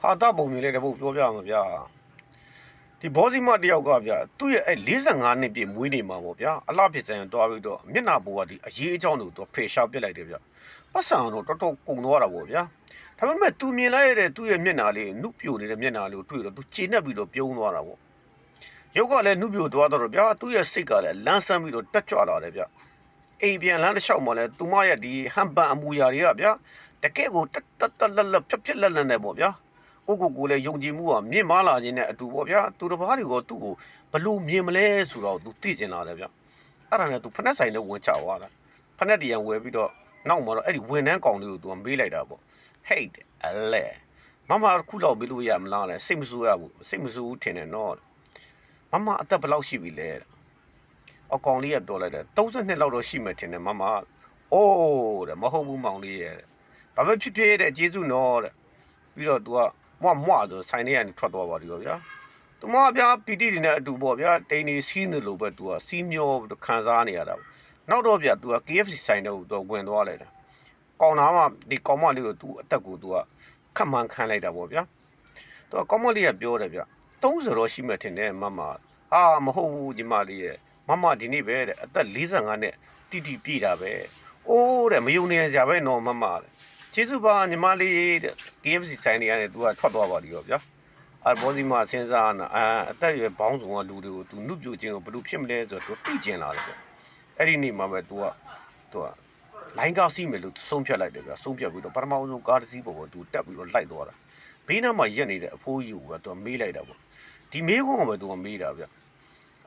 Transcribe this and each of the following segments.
ဟာတာပုံမျိုးလေးတပုတ်ပြောပြမှာဗျာဒီဘောစီမတယောက်ကဗျာသူ့ရဲ့အဲ့45နှစ်ပြည့်မွေးနေမှာပေါ့ဗျာအလှဖြစ်စံတွားပြီးတော့မျက်နှာပေါ်ကဒီအရေးအကြောင်းတွေကိုဖေရှားပစ်လိုက်တယ်ဗျာပတ်စံတော့တော်တော်ကုန်သွားတာပေါ့ဗျာဒါပေမဲ့သူမြင်လိုက်ရတဲ့သူ့ရဲ့မျက်နှာလေးနုပြိုနေတဲ့မျက်နှာလေးကိုတွေ့တော့သူကျေနပ်ပြီးတော့ပြုံးသွားတာပေါ့ရုပ်ကလည်းနုပြိုသွားတော့ဗျာသူ့ရဲ့စိတ်ကလည်းလန်းဆန်းပြီးတော့တက်ကြွလာတယ်ဗျာအိမ်ပြန်လမ်းတစ်လျှောက်မှာလဲသူမရဲ့ဒီဟန်ပန်အမူအရာတွေကဗျာတကယ့်ကိုတက်လက်ဖြက်လက်နဲ့ပေါ့ဗျာကိုလည်းယုံကြည်မှုကမြင့်မားလာခြင်းနဲ့အတူပေါ့ဗျာသူတစ်ပါးတွေကသူ့ကိုဘလို့မြင်မလဲဆိုတော့သူသိကျင်လာတယ်ဗျအဲ့ဒါနဲ့သူဖက်ဆိုင်နဲ့ဝင်ချသွားတာဖက်တရံဝယ်ပြီးတော့နောက်မှာတော့အဲ့ဒီဝန်ထမ်းကောင်လေးကိုသူကမေးလိုက်တာပေါ့ဟိတ်အလဲမမခုလောက်ပြီးလို့ရမလားလဲစိတ်မဆိုးရဘူးစိတ်မဆိုးဘူးထင်တယ်နော်မမအသက်ဘယ်လောက်ရှိပြီလဲအကောင်လေးကပြောလိုက်တယ်32လောက်တော့ရှိမှထင်တယ်မမအိုးတဲ့မဟုတ်ဘူးမောင်လေးရဲ့ဘာပဲဖြစ်ဖြစ်တဲ့ကျေးဇူးနော်တဲ့ပြီးတော့ तू ကမွဆိုဆိုင်ထဲကနေထွက်သွားပါဒီတော့ဗျာသူမဗျာပီတိတွေနဲ့အတူပေါ့ဗျာတိန်နေစီးနေလို့ပဲ तू ကစီးမျောခံစားနေရတာနောက်တော့ဗျာ तू က KFC ဆိုင်ထဲကို तू ဝင်သွားလိုက်တာကောင်သားမှဒီကောင်မလေးကို तू အသက်ကို तू ကခတ်မှန်ခံလိုက်တာပေါ့ဗျာ तू ကကောင်မလေးကပြောတယ်ဗျာ30တော့ရှိမှထင်တယ်မမဟာမဟုတ်ဘူးညီမလေးရဲ့မမဒီနေ့ပဲတဲ့အသက်45နဲ့တိတိပြည့်တာပဲအိုးတဲ့မယုံနေကြပဲနော်မမကျေးဇူးပါညီမလေးတဲ့ KFC ဆိုင်နေရတယ် तू ကထွက်သွားပါဒီတော့ဗျာအဘောစီမစဉ်းစားနာအသက်ရွယ်ဘောင်းဆောင်ကလူတွေကို तू နှုတ်ပြခြင်းကိုဘယ်လိုဖြစ်မလဲဆိုတော့ तू သိကျင်လာတယ်ဗျာအဲ့ဒီနေ့မှာပဲ तू ကလိုင်းကားစီးမယ်လို့ဆုံးဖြတ်လိုက်တယ်ဗျာဆုံးဖြတ်ပြီးတော့ပထမဆုံးကားတစ်စီးပေါ်ကို तू တက်ပြီးတော့လိုက်သွားတာဘေးနားမှာရက်နေတဲ့အဖိုးကြီးကိုပဲ तू မေးလိုက်တာပေါ့ဒီမေးခွန်းကိုပဲ तू မေးတာဗျာ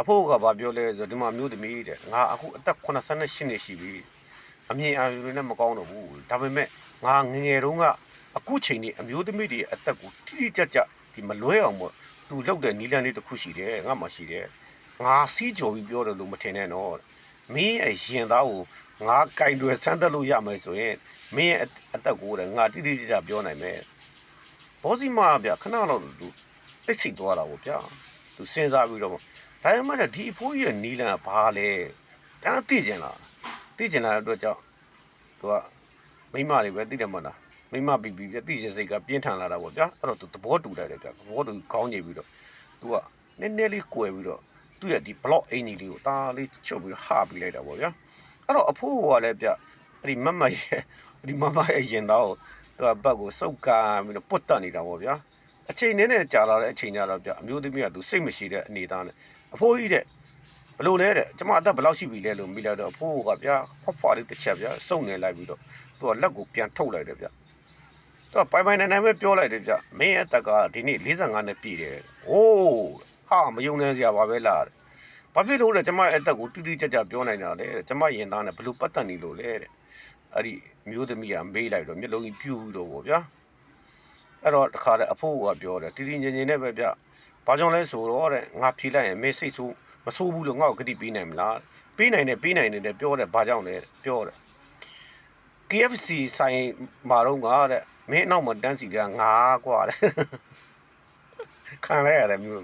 အဖိုးကဘာပြောလဲဆိုတော့ဒီမှာမျိုးသမီးတဲ့ငါအခုအသက်88နှစ်ရှိပြီအမြင်အာရုံနဲ့မကောင်းတော့ဘူးဒါပေမဲ့ငါငငယ်တုန်းကအခုချိန်นี้အမျိုးသမီးတွေအသက်ကိုတိတိကျကျဒီမလွဲအောင်ပေါ့သူလောက်တဲ့နီလန်းလေးတစ်ခုရှိတယ်ငါမှရှိတယ်ငါစီးကြော်ပြီးပြောတယ်လို့မထင်နဲ့နော်မင်းရဲ့ရင်သားကိုငါကင်တွေဆန်းသက်လို့ရမယ်ဆိုရင်မင်းရဲ့အသက်ကိုတဲ့ငါတိတိကျကျပြောနိုင်မယ်ဘောစီမဗျခဏတော့သူတိတ်ဆိတ်သွားတာပေါ့ဗျာသူစဉ်းစားပြီးတော့ဒါပေမဲ့ဒီအဖိုးကြီးရဲ့နီလန်းကဘာလဲတန်းသိကျင်လာတဲ့အတွက်ကြောင့်သူကမိမတွေပဲသိတယ်မဟုတ်လားမိမပြီးပြီးသိချင်စိတ်ကပြင်းထန်လာတာပေါ့ဗျာအဲ့တော့သူသဘောတူလိုက်တယ်ဗျာသဘောတူကောင်းနေပြီးတော့သူကနည်းနည်းလေးကွယ်ပြီးတော့သူ့ရဲ့ဒီ block အင်ကြီးလေးကိုတားလေးချုပ်ပြီးဟာပြီးလိုက်တာပေါ့ဗျာအဲ့တော့အဖိုးကလည်းဗျအဲ့ဒီမမရဲ့ရင်သားကိုသူကဘက်ကိုစုပ်ကားပြီးတော့ပုတ်တက်နေတာပေါ့ဗျာအချိန်နည်းနည်းကြာလာတဲ့အချိန်ကြတော့ဗျအမျိုးသမီးကသူစိတ်မရှိတဲ့အနေသားနဲ့အဖိုးကြီးတဲ့ဘလို့လဲတဲ့ကျမအသက်ဘယ်လောက်ရှိပြီလဲလို့မိလိုက်တော့အဖိုးကဗျာဖွားလေးတစ်ချက်ဗျာစုံနေလိုက်ပြီးတော့သူကလက်ကိုပြန်ထုတ်လိုက်တယ်ဗျသူကပိုင်နိုင်ပဲပြောလိုက်တယ်ဗျမင်းရဲ့အသက်ကဒီနေ့45နဲ့ပြည့်တယ်။အိုးဟာမယုံနိုင်စရာပါပဲလား။ဘာဖြစ်လို့လဲကျမရဲ့အသက်ကိုတိတိကျကျပြောနိုင်တာလေ။ကျမရင်သားနဲ့ဘလို့ပတ်သက်နေလို့လဲတဲ့။အဲ့ဒီမျိုးသမီးကမေးလိုက်တော့မျက်လုံးကြီးပြူးတော့ဗောဗျာ။အဲ့တော့တခါတည်းအဖိုးကပြောတယ်တီတီငင်ငင်နဲ့ပဲဗျ။ဘာကြောင့်လဲဆိုတော့တဲ့ငါဖြေလိုက်ရင်မင်းစိတ်ဆိုးမဆိုးဘူးလို့ငါ့ကိုဂတိပေးနိုင်မလား။ပေးနိုင်တယ်ပြောတယ်ဘာကြောင့်လဲပြောတယ်။ KFC ဆိုင်မှာတော့ငါတဲ့မင်းနောက်မှာတန်းစီကငါကွာတဲ့ခံလိုက်ရတယ်မျိုး